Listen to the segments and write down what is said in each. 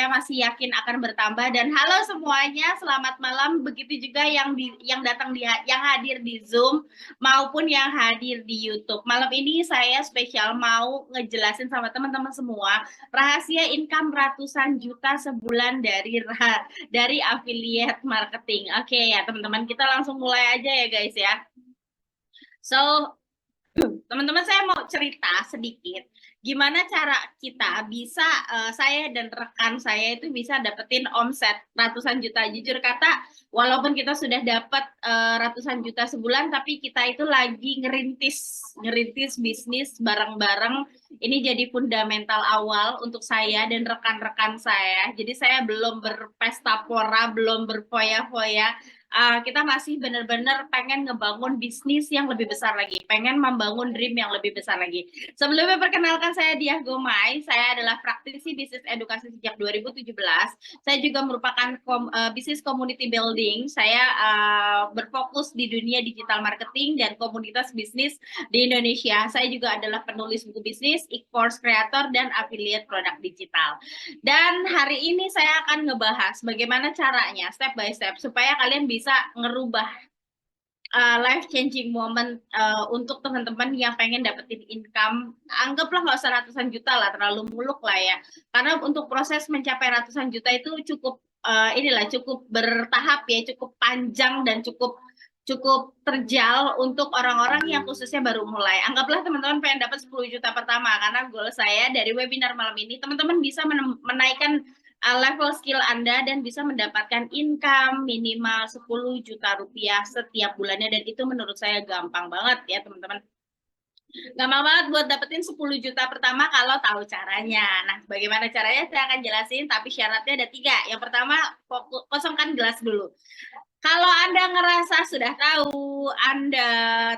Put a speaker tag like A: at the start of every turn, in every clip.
A: saya masih yakin akan bertambah. Dan halo semuanya, selamat malam. Begitu juga yang datang yang hadir di Zoom maupun yang hadir di YouTube. Malam ini saya spesial mau ngejelasin sama teman-teman semua rahasia income ratusan juta sebulan dari affiliate marketing. Oke ya teman-teman, kita langsung mulai aja ya guys ya. So, teman-teman, saya mau cerita sedikit gimana cara kita bisa saya dan rekan saya itu bisa dapetin omset ratusan juta. Jujur kata, walaupun kita sudah dapat ratusan juta sebulan, tapi kita itu lagi ngerintis bisnis bareng-bareng. Ini jadi fundamental awal untuk saya dan rekan-rekan saya. Jadi saya belum berpesta pora, belum berfoya-foya. Kita masih benar-benar pengen ngebangun bisnis yang lebih besar lagi, pengen membangun dream yang lebih besar lagi. Sebelumnya perkenalkan, saya Diah Gomay, saya adalah praktisi bisnis edukasi sejak 2017. Saya juga merupakan bisnis community building. Saya berfokus di dunia digital marketing dan komunitas bisnis di Indonesia. Saya juga adalah penulis buku bisnis, e-course creator, dan affiliate produk digital. Dan hari ini saya akan ngebahas bagaimana caranya step by step supaya kalian bisa ngerubah life changing moment untuk teman-teman yang pengen dapetin income. Anggaplah nggak usah ratusan juta lah, terlalu muluk lah ya. Karena untuk proses mencapai ratusan juta itu cukup cukup bertahap ya, cukup panjang dan cukup terjal untuk orang-orang yang khususnya baru mulai. Anggaplah teman-teman pengen dapat 10 juta pertama, karena goal saya dari webinar malam ini, teman-teman bisa menaikkan level skill Anda dan bisa mendapatkan income minimal 10 juta rupiah setiap bulannya. Dan itu menurut saya gampang banget ya teman-teman. Gampang banget buat dapetin 10 juta pertama kalau tahu caranya. Nah, bagaimana caranya saya akan jelasin, tapi syaratnya ada 3. Yang pertama, kosongkan gelas dulu. Kalau Anda ngerasa sudah tahu, Anda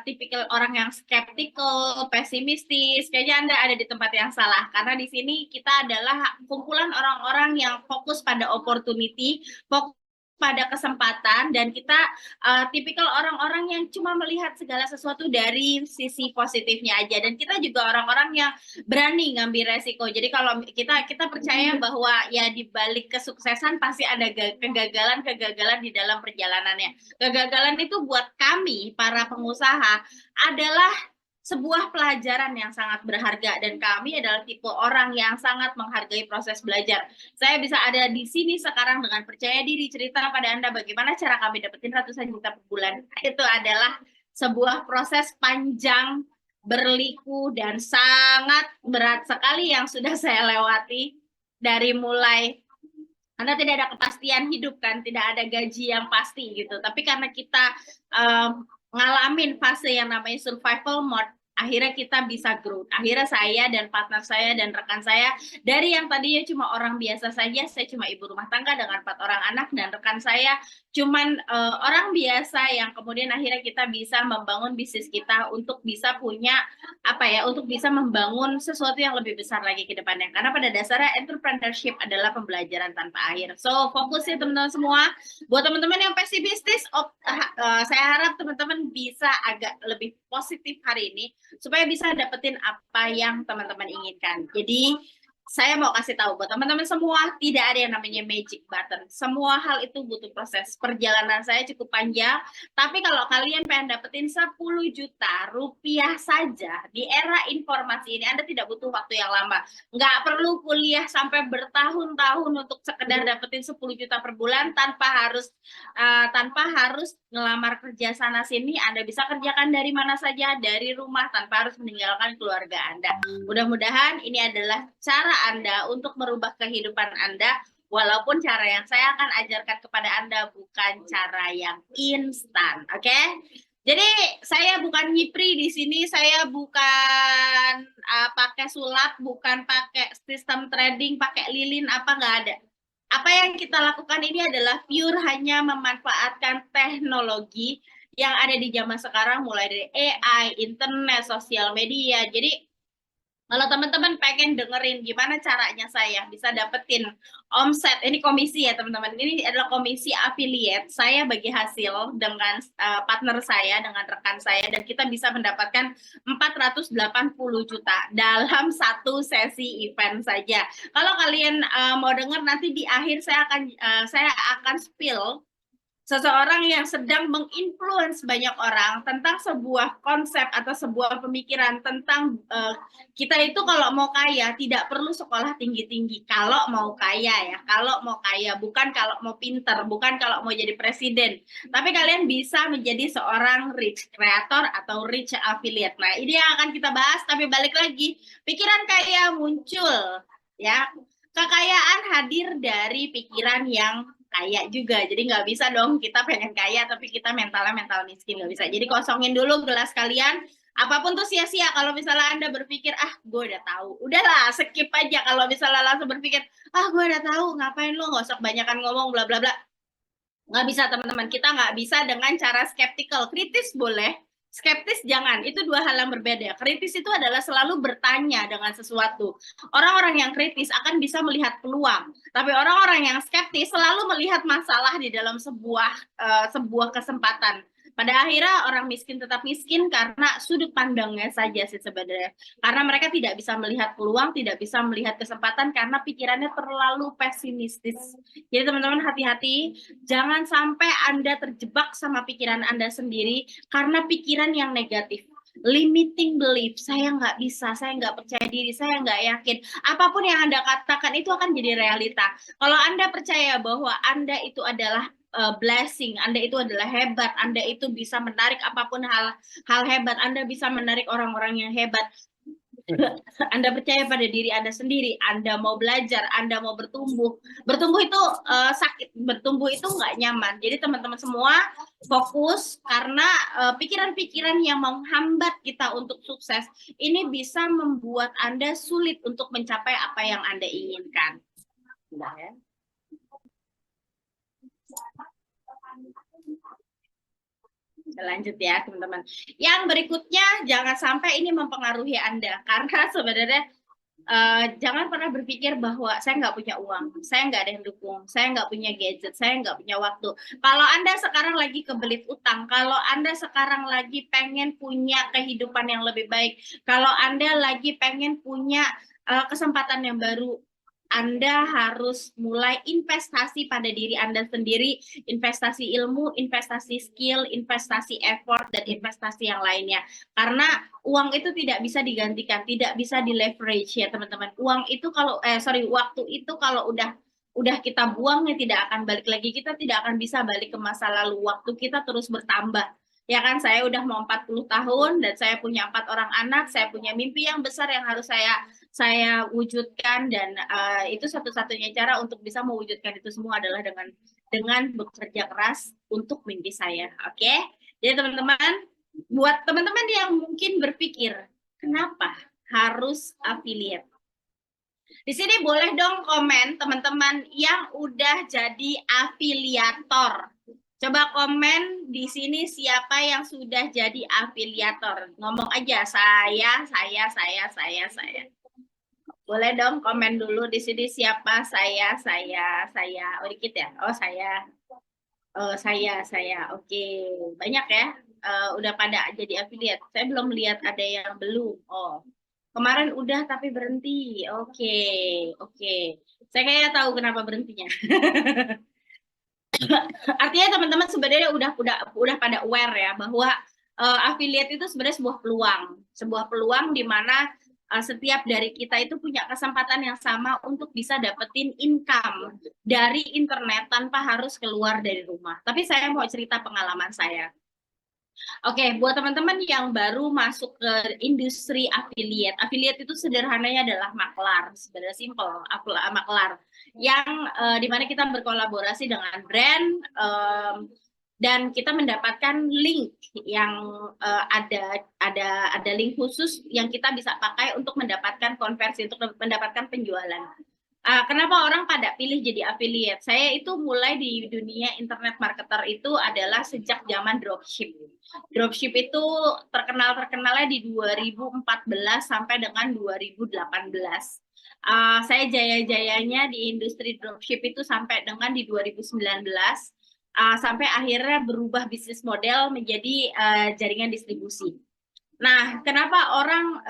A: tipikal orang yang skeptikal, pesimistis, kayaknya Anda ada di tempat yang salah. Karena di sini kita adalah kumpulan orang-orang yang fokus pada opportunity, fokus pada kesempatan, dan kita tipikal orang-orang yang cuma melihat segala sesuatu dari sisi positifnya aja. Dan kita juga orang-orang yang berani ngambil resiko. Jadi kalau kita percaya bahwa ya di balik kesuksesan pasti ada kegagalan di dalam perjalanannya. Kegagalan itu buat kami para pengusaha adalah sebuah pelajaran yang sangat berharga, dan kami adalah tipe orang yang sangat menghargai proses belajar. Saya bisa ada di sini sekarang dengan percaya diri cerita pada Anda bagaimana cara kami dapetin ratusan juta per bulan. Itu adalah sebuah proses panjang, berliku, dan sangat berat sekali yang sudah saya lewati. Dari mulai Anda tidak ada kepastian hidup kan, tidak ada gaji yang pasti gitu. Tapi karena kita ngalamin fase yang namanya survival mode, akhirnya kita bisa growth. Akhirnya saya dan partner saya dan rekan saya, dari yang tadinya cuma orang biasa saja, saya cuma ibu rumah tangga dengan 4 orang anak, dan rekan saya cuman orang biasa yang kemudian akhirnya kita bisa membangun bisnis kita untuk bisa punya untuk bisa membangun sesuatu yang lebih besar lagi ke depannya. Karena pada dasarnya entrepreneurship adalah pembelajaran tanpa akhir. So fokus ya teman-teman semua. Buat teman-teman yang pesimistis, saya harap teman-teman bisa agak lebih positif hari ini supaya bisa dapetin apa yang teman-teman inginkan. Jadi saya mau kasih tahu buat teman-teman semua, tidak ada yang namanya magic button. Semua hal itu butuh proses. Perjalanan saya cukup panjang, tapi kalau kalian pengen dapetin 10 juta rupiah saja di era informasi ini, Anda tidak butuh waktu yang lama. Nggak perlu kuliah sampai bertahun-tahun untuk sekedar dapetin 10 juta per bulan tanpa harus ngelamar kerja sana sini. Anda bisa kerjakan dari mana saja, dari rumah, tanpa harus meninggalkan keluarga Anda. Mudah-mudahan ini adalah cara Anda untuk merubah kehidupan Anda, walaupun cara yang saya akan ajarkan kepada Anda bukan cara yang instan, oke? Jadi saya bukan nyipri di sini, saya bukan pakai sulap, bukan pakai sistem trading, pakai lilin, nggak ada. Apa yang kita lakukan ini adalah pure hanya memanfaatkan teknologi yang ada di zaman sekarang, mulai dari AI, internet, sosial media. Jadi Kalau teman-teman pengen dengerin gimana caranya saya bisa dapetin omset, ini komisi ya teman-teman, ini adalah komisi affiliate, saya bagi hasil dengan partner saya, dengan rekan saya, dan kita bisa mendapatkan 480 juta dalam satu sesi event saja. Kalau kalian mau dengar nanti di akhir saya akan spill seseorang yang sedang menginfluence banyak orang tentang sebuah konsep atau sebuah pemikiran tentang kita itu kalau mau kaya tidak perlu sekolah tinggi-tinggi kalau mau kaya ya, kalau mau kaya, bukan kalau mau pinter, bukan kalau mau jadi presiden, tapi kalian bisa menjadi seorang rich creator atau rich affiliate. Nah ini yang akan kita bahas, tapi balik lagi, pikiran kaya muncul ya, kekayaan hadir dari pikiran yang kaya juga. Jadi nggak bisa dong kita pengen kaya tapi kita mentalnya mental miskin, nggak bisa. Jadi kosongin dulu gelas kalian. Apapun tuh sia-sia kalau misalnya Anda berpikir, ah gue udah tahu. Udahlah, skip aja kalau misalnya langsung berpikir, ah gue udah tahu, ngapain lo, nggak usah kebanyakan ngomong, bla bla bla. Nggak bisa teman-teman, kita nggak bisa dengan cara skeptical. Kritis boleh, skeptis jangan, itu dua hal yang berbeda. Kritis itu adalah selalu bertanya dengan sesuatu. Orang-orang yang kritis akan bisa melihat peluang, tapi orang-orang yang skeptis selalu melihat masalah di dalam sebuah kesempatan. Pada akhirnya orang miskin tetap miskin karena sudut pandangnya saja sih sebenarnya. Karena mereka tidak bisa melihat peluang, tidak bisa melihat kesempatan karena pikirannya terlalu pesimistis. Jadi teman-teman hati-hati, jangan sampai Anda terjebak sama pikiran Anda sendiri karena pikiran yang negatif. Limiting belief, saya nggak bisa, saya nggak percaya diri, saya nggak yakin. Apapun yang Anda katakan itu akan jadi realita. Kalau Anda percaya bahwa Anda itu adalah blessing, Anda itu adalah hebat, Anda itu bisa menarik apapun hal hebat, Anda bisa menarik orang-orang yang hebat. Anda percaya pada diri Anda sendiri, Anda mau belajar, Anda mau bertumbuh. Bertumbuh itu sakit, bertumbuh itu nggak nyaman. Jadi teman-teman semua fokus karena pikiran-pikiran yang menghambat kita untuk sukses ini bisa membuat Anda sulit untuk mencapai apa yang Anda inginkan. Udah ya. Lanjut ya teman-teman. Yang berikutnya jangan sampai ini mempengaruhi Anda karena sebenarnya jangan pernah berpikir bahwa saya nggak punya uang, saya nggak ada yang dukung, saya nggak punya gadget, saya nggak punya waktu. Kalau Anda sekarang lagi kebelit utang, kalau Anda sekarang lagi pengen punya kehidupan yang lebih baik, kalau Anda lagi pengen punya kesempatan yang baru, Anda harus mulai investasi pada diri Anda sendiri, investasi ilmu, investasi skill, investasi effort, dan investasi yang lainnya. Karena uang itu tidak bisa digantikan, tidak bisa di leverage ya teman-teman. Uang itu waktu itu kalau udah kita buang ya tidak akan balik lagi. Kita tidak akan bisa balik ke masa lalu. Waktu kita terus bertambah. Ya kan, saya udah mau 40 tahun dan saya punya 4 orang anak, saya punya mimpi yang besar yang harus saya wujudkan, dan itu satu-satunya cara untuk bisa mewujudkan itu semua adalah dengan bekerja keras untuk mimpi saya. Oke? Jadi teman-teman, buat teman-teman yang mungkin berpikir, kenapa harus affiliate? Di sini boleh dong komen teman-teman yang udah jadi afiliator. Coba komen di sini siapa yang sudah jadi afiliator. Ngomong aja saya. Boleh dong komen dulu di sini siapa saya. Oh dikit ya. Oh saya. Oh saya. Oke, banyak ya. Udah pada jadi affiliate. Saya belum lihat ada yang belum. Oh, kemarin udah tapi berhenti. Oke. Saya kayak tahu kenapa berhentinya. Artinya teman-teman sebenarnya udah pada aware ya bahwa affiliate itu sebenarnya sebuah peluang di mana setiap dari kita itu punya kesempatan yang sama untuk bisa dapetin income dari internet tanpa harus keluar dari rumah. Tapi saya mau cerita pengalaman saya. Oke, buat teman-teman yang baru masuk ke industri affiliate itu sederhananya adalah maklar, sebenarnya simple, maklar yang dimana kita berkolaborasi dengan brand dan kita mendapatkan link yang ada link khusus yang kita bisa pakai untuk mendapatkan konversi, untuk mendapatkan penjualan. Kenapa orang pada pilih jadi affiliate? Saya itu mulai di dunia internet marketer itu adalah sejak zaman dropship. Dropship itu terkenalnya di 2014 sampai dengan 2018. Saya jaya-jayanya di industri dropship itu sampai dengan di 2019, sampai akhirnya berubah bisnis model menjadi jaringan distribusi. Nah, kenapa orang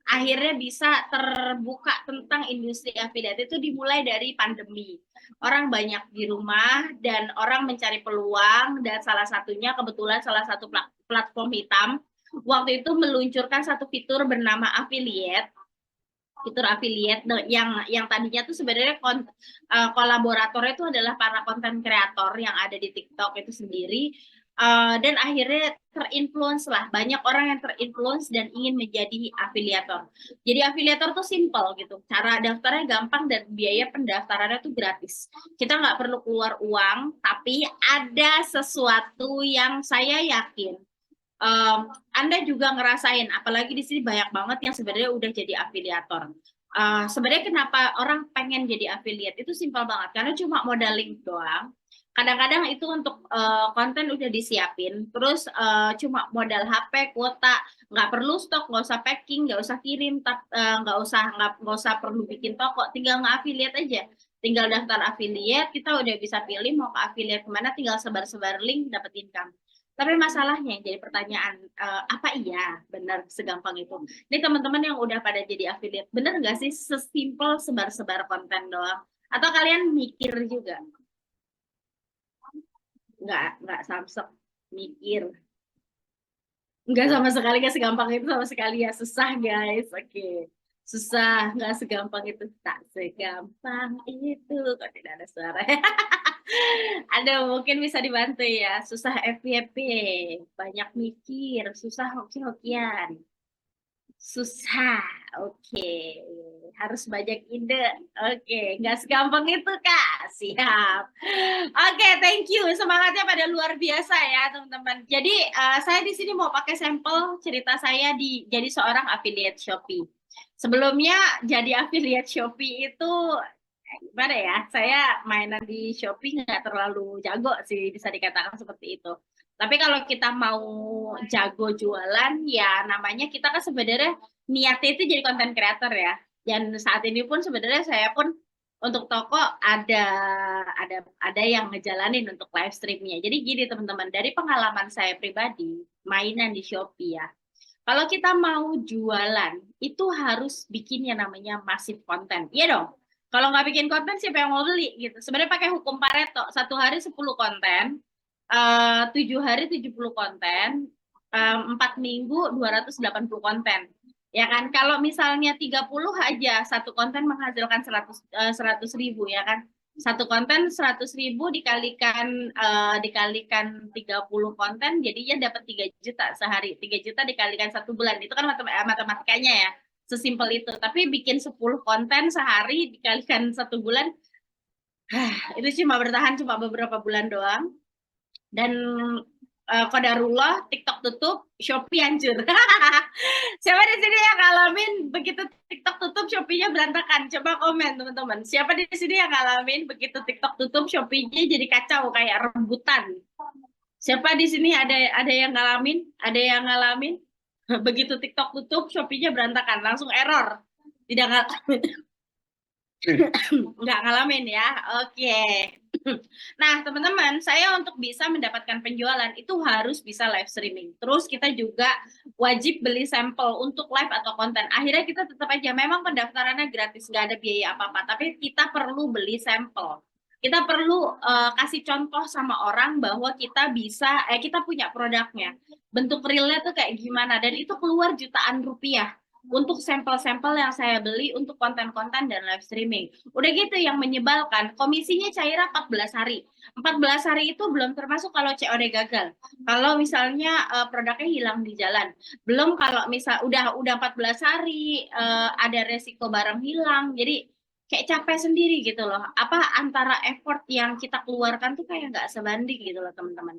A: akhirnya bisa terbuka tentang industri affiliate itu dimulai dari pandemi. Orang banyak di rumah dan orang mencari peluang, dan salah satunya kebetulan salah satu platform hitam waktu itu meluncurkan satu fitur bernama affiliate. Fitur affiliate yang tadinya tuh sebenarnya kolaboratornya itu adalah para konten kreator yang ada di TikTok itu sendiri. Dan akhirnya terinfluence lah, banyak orang yang terinfluence dan ingin menjadi afiliator. Jadi afiliator tuh simple gitu, cara daftarnya gampang dan biaya pendaftarannya tuh gratis. Kita nggak perlu keluar uang, tapi ada sesuatu yang saya yakin Anda juga ngerasain, apalagi di sini banyak banget yang sebenarnya udah jadi afiliator. Sebenarnya kenapa orang pengen jadi affiliate itu simpel banget, karena cuma modal link doang. Kadang-kadang itu untuk konten udah disiapin, terus cuma modal HP, kuota, nggak perlu stok, nggak usah packing, nggak usah kirim, nggak usah perlu bikin toko, tinggal nge-affiliate aja. Tinggal daftar affiliate, kita udah bisa pilih mau ke affiliate kemana, tinggal sebar-sebar link, dapat income. Tapi masalahnya yang jadi pertanyaan, apa iya benar segampang itu? Ini teman-teman yang udah pada jadi affiliate, benar nggak sih sesimpel sebar-sebar konten doang? Atau kalian mikir juga? Nggak samsek mikir. Nggak sama sekali, nggak segampang itu sama sekali ya. Susah guys, oke. Susah, nggak segampang itu. Tak segampang itu. Kok tidak ada suara? Ada mungkin bisa dibantu ya. Susah FYP, banyak mikir, susah hoki-hokian. Susah, oke. Harus banyak ide, oke. Nggak segampang itu, Kak. Siap. Oke, thank you. Semangatnya pada luar biasa ya, teman-teman. Jadi, saya di sini mau pakai sampel cerita saya jadi seorang affiliate Shopee. Sebelumnya jadi affiliate Shopee itu gimana ya? Saya mainan di Shopee nggak terlalu jago sih, bisa dikatakan seperti itu. Tapi kalau kita mau jago jualan, ya namanya kita kan sebenarnya niatnya itu jadi konten creator ya. Dan saat ini pun sebenarnya saya pun untuk toko ada yang ngejalanin untuk live streamnya. Jadi gini teman-teman, dari pengalaman saya pribadi mainan di Shopee ya. Kalau kita mau jualan, itu harus bikin yang namanya masif konten. Iya dong. Kalau nggak bikin konten, siapa yang mau beli gitu. Sebenarnya pakai hukum Pareto, 1 hari 10 konten, 7 hari 70 konten, 4 minggu 280 konten. Ya kan, kalau misalnya 30 aja, satu konten menghasilkan 100.000 ya kan. Satu konten 100.000 dikalikan 30 konten, jadinya dapat 3 juta sehari. 3 juta dikalikan 1 bulan, itu kan matematikanya ya. Sesimpel itu. Tapi bikin 10 konten sehari dikalikan 1 bulan, itu cuma bertahan cuma beberapa bulan doang. Dan qadarullah TikTok tutup, Shopee hancur. Siapa di sini yang ngalamin begitu TikTok tutup, Shopee-nya berantakan? Coba komen teman-teman. Siapa di sini yang ngalamin begitu TikTok tutup, Shopee-nya jadi kacau kayak rebutan? Siapa di sini ada yang ngalamin? Ada yang ngalamin? Begitu TikTok tutup, Shopee-nya berantakan, langsung error. Tidak nggak ngalamin ya. Oke. Nah, teman-teman, saya untuk bisa mendapatkan penjualan itu harus bisa live streaming. Terus kita juga wajib beli sampel untuk live atau konten. Akhirnya kita tetap aja, memang pendaftarannya gratis, nggak ada biaya apa-apa, tapi kita perlu beli sampel. Kita perlu kasih contoh sama orang bahwa kita bisa, kita punya produknya. Bentuk realnya tuh kayak gimana, dan itu keluar jutaan rupiah untuk sampel-sampel yang saya beli untuk konten-konten dan live streaming. Udah gitu yang menyebalkan, komisinya cairnya 14 hari. 14 hari itu belum termasuk kalau COD gagal. Kalau misalnya produknya hilang di jalan. Belum kalau misal udah 14 hari ada resiko barang hilang. Jadi kayak capek sendiri gitu loh. Apa antara effort yang kita keluarkan tuh kayak nggak sebanding gitu loh teman-teman.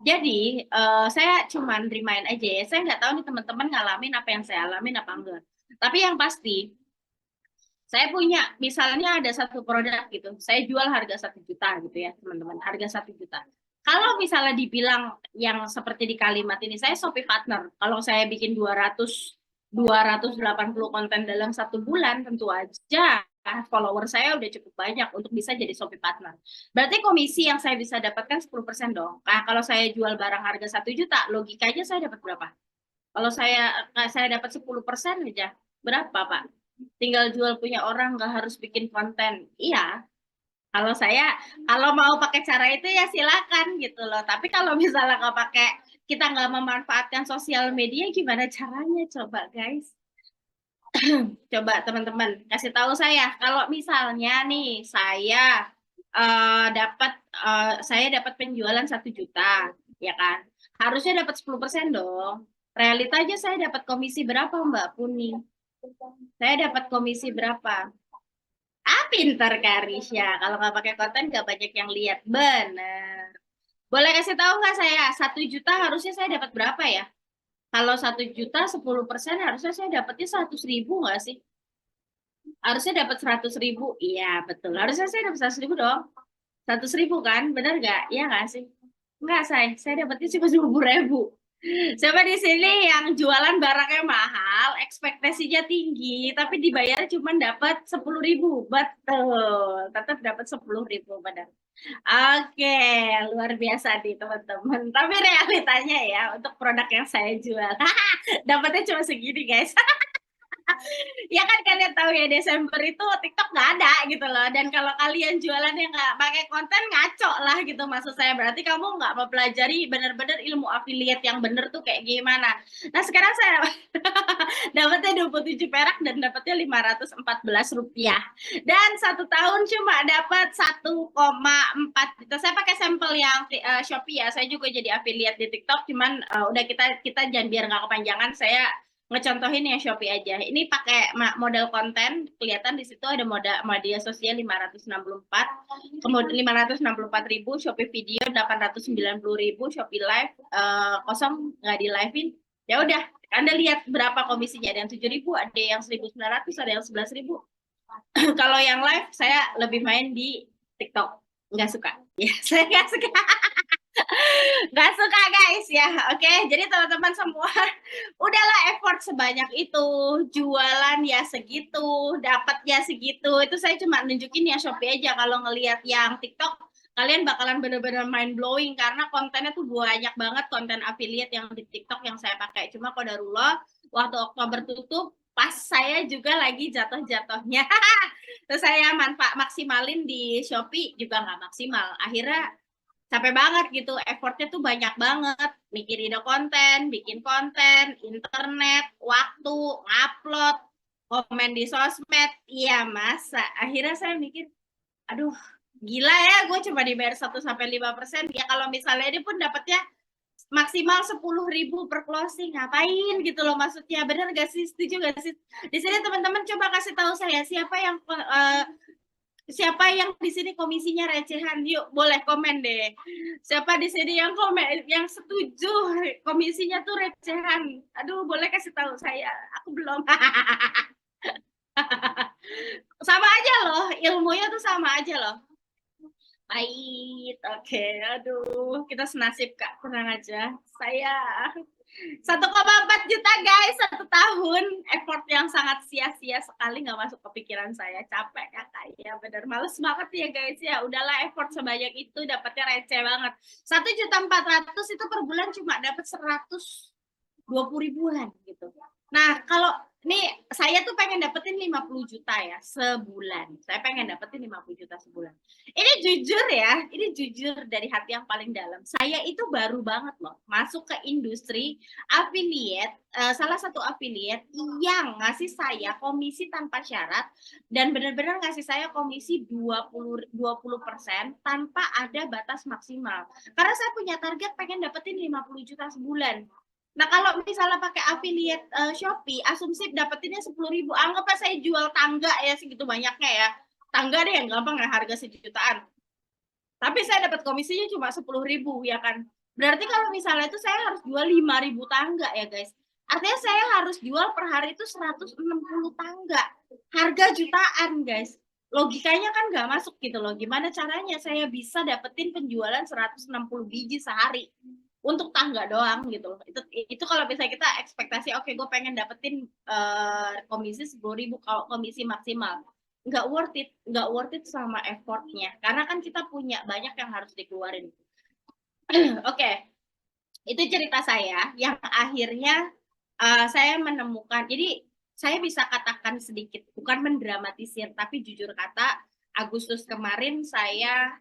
A: Jadi saya cuman remind aja ya, saya nggak tahu nih teman-teman ngalamin apa yang saya alamin apa enggak. Tapi yang pasti Saya punya, misalnya ada satu produk gitu, saya jual harga 1 juta gitu ya, teman-teman, harga 1 juta. Kalau misalnya dibilang yang seperti di kalimat ini, saya Shopee partner. Kalau saya bikin 280 konten dalam 1 bulan, tentu aja follower saya udah cukup banyak untuk bisa jadi Shopee partner. Berarti komisi yang saya bisa dapatkan 10% dong. Nah, kalau saya jual barang harga 1 juta, logikanya saya dapat berapa? Kalau saya dapat 10% aja, berapa, Pak? Tinggal jual punya orang, nggak harus bikin konten. Iya, kalau saya kalau mau pakai cara itu ya silakan gitu loh. Tapi kalau misalnya nggak pakai, kita nggak memanfaatkan sosial media, gimana caranya coba guys? Coba teman-teman kasih tahu saya. Kalau misalnya nih saya dapat penjualan 1 juta, ya kan? Harusnya dapat 10% dong. Realita aja saya dapat komisi berapa Mbak Puni? Saya dapat komisi berapa? Pinter Karisya. Kalau nggak pakai konten nggak banyak yang lihat. Bener. Boleh kasih tahu nggak saya, 1 juta harusnya saya dapat berapa ya? Kalau 1 juta 10% harusnya saya dapatnya 100.000 nggak sih? Harusnya dapat 100.000. Iya betul. Harusnya saya dapat 100.000 dong. 100.000 kan? Bener nggak? Iya nggak sih? Enggak, saya dapatnya cuma 20.000. Siapa di sini yang jualan barangnya mahal, ekspektasinya tinggi, tapi dibayar cuma dapat 10.000. Betul, tetap dapat 10.000 benar. Oke, luar biasa nih teman-teman. Tapi realitanya ya untuk produk yang saya jual, dapatnya cuma segini guys. Ya kan kalian tahu ya Desember itu TikTok nggak ada gitu loh. Dan kalau kalian jualannya nggak pakai konten ngaco lah gitu maksud saya. Berarti kamu nggak mempelajari benar-benar ilmu affiliate yang benar tuh kayak gimana. Nah sekarang saya dapatnya 27 perak dan dapatnya 514 rupiah. Dan 1 tahun cuma dapat 1,4 juta. Saya pakai sampel yang Shopee ya. Saya juga jadi affiliate di TikTok. Cuman udah kita jangan biar nggak kepanjangan. Saya ngecontohin yang Shopee aja. Ini pakai model konten, kelihatan di situ ada media sosial 564, kemudian 564.000, Shopee video 890.000, Shopee live kosong nggak di livein. Ya udah, Anda lihat berapa komisinya, ada yang 7.000, ada yang 1.900, ada yang 11.000. Kalau yang live saya lebih main di TikTok, nggak suka. Ya, saya nggak suka. Gak suka guys ya, oke. Jadi teman-teman semua, udahlah effort sebanyak itu, jualan ya segitu, dapatnya segitu. Itu saya cuma nunjukin ya Shopee aja. Kalau ngelihat yang TikTok, kalian bakalan bener-bener mind blowing karena kontennya tuh banyak banget konten affiliate yang di TikTok yang saya pakai. Cuma qadarullah waktu Oktober tutup, pas saya juga lagi jatuh-jatuhnya. Terus saya maksimalin di Shopee juga nggak maksimal. Akhirnya capek banget gitu, effortnya tuh banyak banget, mikir ide konten, bikin konten, internet, waktu, upload, komen di sosmed, iya masa. Akhirnya saya mikir, aduh gila ya, gue cuma dibayar 1-5%, ya kalau misalnya ini pun dapatnya maksimal 10.000 per closing, ngapain gitu loh maksudnya, bener gak sih, setuju gak sih? Di sini teman-teman coba kasih tahu saya, siapa yang di sini komisinya recehan? Yuk, boleh komen deh. Siapa di sini yang yang setuju komisinya tuh recehan? Aduh, boleh kasih tahu saya. Aku belum. Sama aja loh, ilmunya tuh sama aja loh. Pahit, oke. Aduh, kita senasib Kak, tenang aja. Saya 1,4 juta guys, 1 tahun. Effort yang sangat sia-sia sekali, nggak masuk ke pikiran saya. Capek ya kayak bener. Males banget ya guys ya. Udahlah effort sebanyak itu dapatnya receh banget. 1.400.000 itu per bulan cuma dapat 120 ribuan gitu. Nah, kalau nih saya tuh pengen dapetin 50 juta ya sebulan. Saya pengen dapetin 50 juta sebulan. Ini jujur ya, ini jujur dari hati yang paling dalam. Saya itu baru banget loh masuk ke industri affiliate, salah satu affiliate yang ngasih saya komisi tanpa syarat dan benar-benar ngasih saya komisi 20% tanpa ada batas maksimal. Karena saya punya target pengen dapetin 50 juta sebulan. Nah, kalau misalnya pakai affiliate Shopee, asumsi dapetinnya 10.000. Anggaplah saya jual tangga ya segitu banyaknya ya. Tangga deh yang gampang ya, harga 1 jutaan. Tapi saya dapat komisinya cuma 10.000 ya kan. Berarti kalau misalnya itu saya harus jual 5.000 tangga ya guys. Artinya saya harus jual per hari itu 160 tangga. Harga jutaan, guys. Logikanya kan nggak masuk gitu loh. Gimana caranya saya bisa dapetin penjualan 160 biji sehari untuk tangga doang gitu loh. Itu kalau misalnya kita ekspektasi, oke, gue pengen dapetin komisi 10.000 kalau komisi maksimal. Nggak worth it sama effortnya. Karena kan kita punya banyak yang harus dikeluarin. Oke, itu cerita saya yang akhirnya saya menemukan, jadi saya bisa katakan sedikit, bukan mendramatisir, tapi jujur kata, Agustus kemarin saya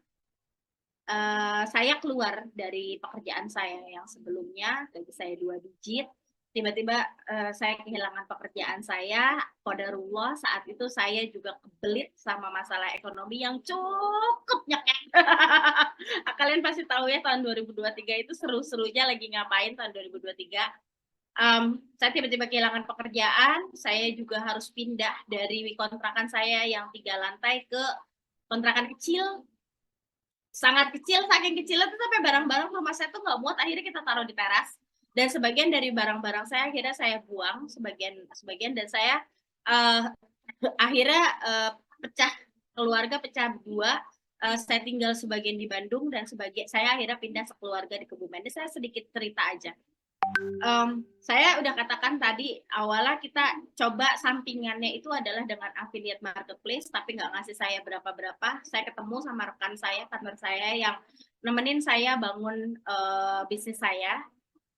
A: keluar dari pekerjaan saya yang sebelumnya, gaji saya 2 digit, tiba-tiba saya kehilangan pekerjaan saya, qadarullah saat itu saya juga kebelit sama masalah ekonomi yang cukup nyekek. Kalian pasti tahu ya tahun 2023 itu seru-serunya lagi ngapain tahun 2023. Saya tiba-tiba kehilangan pekerjaan, saya juga harus pindah dari kontrakan saya yang 3 lantai ke kontrakan kecil, sangat kecil, saking kecilnya tuh sampai barang-barang rumah saya tuh nggak muat, akhirnya kita taruh di teras, dan sebagian dari barang-barang saya akhirnya saya buang, sebagian dan saya akhirnya pecah, keluarga pecah dua, saya tinggal sebagian di Bandung dan sebagian saya akhirnya pindah sekeluarga di Kebumen. Ini saya sedikit cerita aja. Saya udah katakan tadi awalnya kita coba sampingannya itu adalah dengan affiliate marketplace, tapi nggak ngasih saya berapa-berapa. Saya ketemu sama rekan saya, partner saya yang nemenin saya bangun bisnis saya,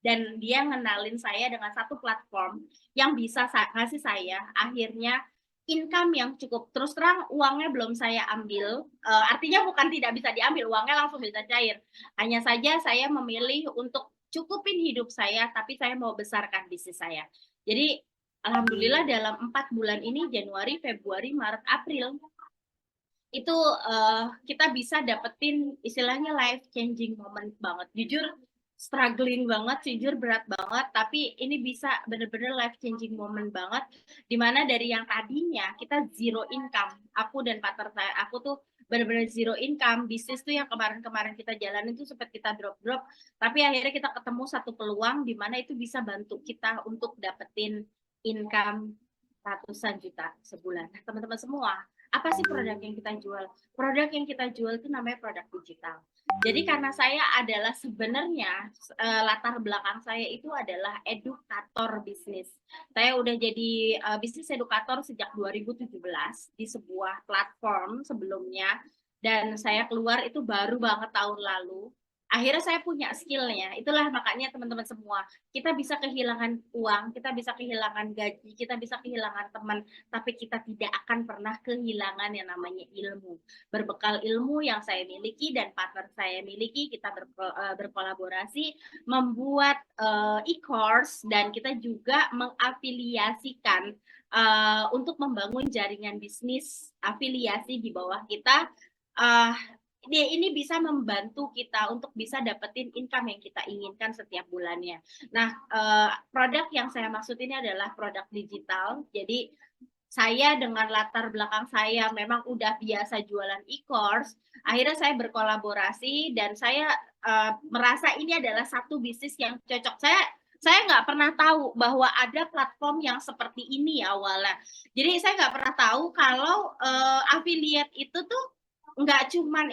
A: dan dia ngenalin saya dengan satu platform yang bisa ngasih saya akhirnya income yang cukup. Terus terang uangnya belum saya ambil, artinya bukan tidak bisa diambil, uangnya langsung bisa cair. Hanya saja saya memilih untuk cukupin hidup saya, tapi saya mau besarkan bisnis saya. Jadi alhamdulillah dalam 4 bulan ini, Januari, Februari, Maret, April, itu kita bisa dapetin istilahnya life changing moment banget. Jujur struggling banget, jujur berat banget, tapi ini bisa bener-bener life changing moment banget, dimana dari yang tadinya kita zero income, aku dan partner saya, aku tuh bener-bener zero income, bisnis tuh yang kemarin-kemarin kita jalanin tuh sempat kita drop-drop, tapi akhirnya kita ketemu satu peluang di mana itu bisa bantu kita untuk dapetin income ratusan juta sebulan. Nah, teman-teman semua, apa sih produk yang kita jual? Produk yang kita jual itu namanya produk digital. Jadi karena saya adalah sebenarnya latar belakang saya itu adalah edukator bisnis. Saya udah jadi bisnis edukator sejak 2017 di sebuah platform sebelumnya, dan saya keluar itu baru banget tahun lalu. Akhirnya saya punya skillnya. Itulah makanya teman-teman semua, kita bisa kehilangan uang, kita bisa kehilangan gaji, kita bisa kehilangan teman, tapi kita tidak akan pernah kehilangan yang namanya ilmu. Berbekal ilmu yang saya miliki dan partner saya miliki, kita berkolaborasi membuat e-course, dan kita juga mengafiliasikan untuk membangun jaringan bisnis afiliasi di bawah kita. Ini bisa membantu kita untuk bisa dapetin income yang kita inginkan setiap bulannya. Nah, produk yang saya maksud ini adalah produk digital. Jadi saya dengan latar belakang saya memang udah biasa jualan e-course, akhirnya saya berkolaborasi dan saya merasa ini adalah satu bisnis yang cocok. Saya nggak pernah tahu bahwa ada platform yang seperti ini awalnya. Jadi saya nggak pernah tahu kalau affiliate itu tuh nggak cuman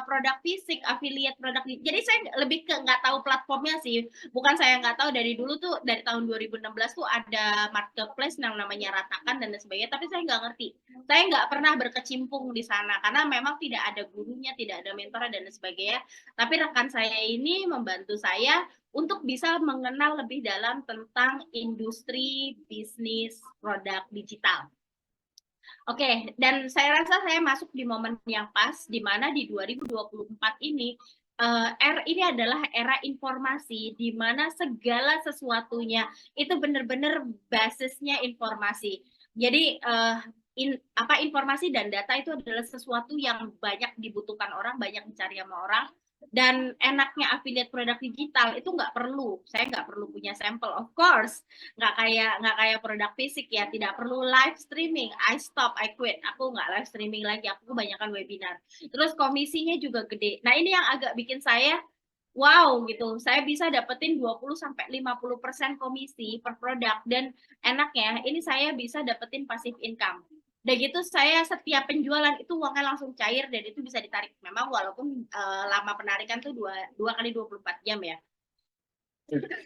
A: produk fisik, affiliate produk. Jadi saya lebih ke nggak tahu platformnya sih. Bukan saya nggak tahu, dari dulu tuh, dari tahun 2016 tuh ada marketplace yang namanya Ratakan dan sebagainya, tapi saya nggak ngerti. Saya nggak pernah berkecimpung di sana karena memang tidak ada gurunya, tidak ada mentor dan sebagainya. Tapi rekan saya ini membantu saya untuk bisa mengenal lebih dalam tentang industri bisnis produk digital. Oke, dan saya rasa saya masuk di momen yang pas, di mana di 2024 ini, ini adalah era informasi, di mana segala sesuatunya itu benar-benar basisnya informasi. Jadi, informasi dan data itu adalah sesuatu yang banyak dibutuhkan orang, banyak dicari sama orang. Dan enaknya affiliate produk digital itu saya nggak perlu punya sampel, of course, nggak kayak produk fisik ya, tidak perlu live streaming. I quit, aku nggak live streaming lagi, aku kebanyakan webinar. Terus komisinya juga gede. Nah, ini yang agak bikin saya wow gitu, saya bisa dapetin 20-50% komisi per produk, dan enaknya ini saya bisa dapetin passive income. Udah gitu saya setiap penjualan itu uangnya langsung cair dan itu bisa ditarik. Memang walaupun lama penarikan tuh 2 kali 24 jam ya.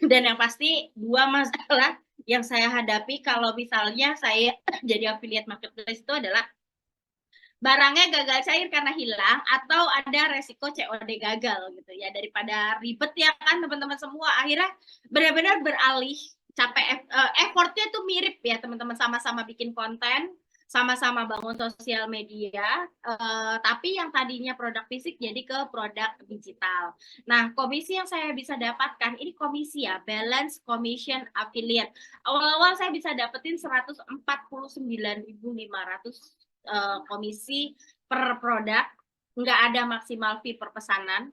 A: Dan yang pasti 2 masalah yang saya hadapi kalau misalnya saya jadi affiliate marketplace itu adalah barangnya gagal cair karena hilang atau ada resiko COD gagal gitu ya. Daripada ribet ya kan teman-teman semua, akhirnya benar-benar beralih capek, effortnya tuh mirip ya teman-teman, sama-sama bikin konten, sama-sama bangun sosial media, tapi yang tadinya produk fisik jadi ke produk digital. Nah, komisi yang saya bisa dapatkan ini komisi ya, balance commission affiliate. Awal-awal saya bisa dapetin 149.500 komisi per produk, nggak ada maksimal fee per pesanan.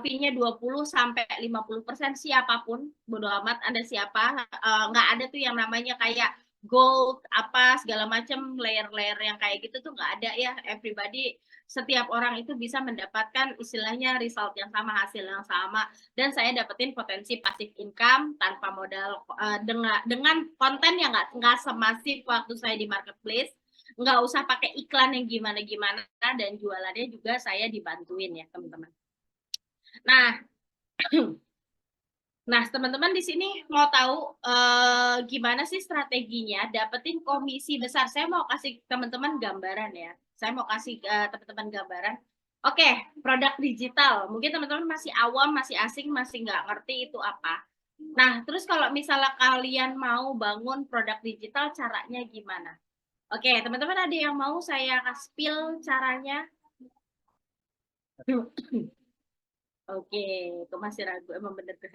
A: Fee-nya 20-50% siapapun, bodo amat Anda siapa, nggak ada tuh yang namanya kayak gold apa segala macam layer-layer yang kayak gitu tuh nggak ada ya. Everybody, setiap orang itu bisa mendapatkan istilahnya result yang sama, hasil yang sama, dan saya dapetin potensi passive income tanpa modal, dengan konten yang nggak semasif waktu saya di marketplace, nggak usah pakai iklan yang gimana-gimana, dan jualannya juga saya dibantuin ya teman-teman. Nah, nah teman-teman di sini mau tahu gimana sih strateginya dapetin komisi besar? Saya mau kasih teman-teman gambaran ya. Saya mau kasih teman-teman gambaran. Oke, produk digital. Mungkin teman-teman masih awam, masih asing, masih nggak ngerti itu apa. Nah, terus kalau misalnya kalian mau bangun produk digital, caranya gimana? Oke, teman-teman ada yang mau saya spill caranya? Oke, kok masih ragu, emang bener tuh.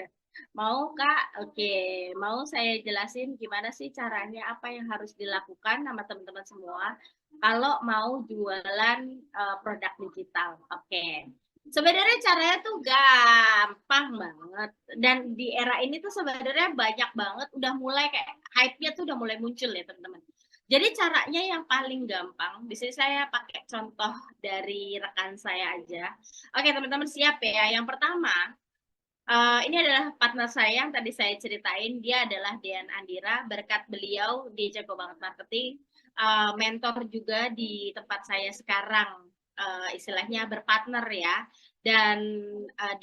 A: Mau Kak? Oke, mau saya jelasin gimana sih caranya, apa yang harus dilakukan sama teman-teman semua kalau mau jualan produk digital. Oke. Sebenarnya caranya tuh gampang banget, dan di era ini tuh sebenarnya banyak banget udah mulai kayak hype-nya tuh udah mulai muncul ya teman-teman. Jadi caranya yang paling gampang, di sini saya pakai contoh dari rekan saya aja. Oke, teman-teman siap ya. Yang pertama, ini adalah partner saya yang tadi saya ceritain. Dia adalah Dean Andira. Berkat beliau, dia jago banget marketing. Mentor juga di tempat saya sekarang, istilahnya berpartner ya. Dan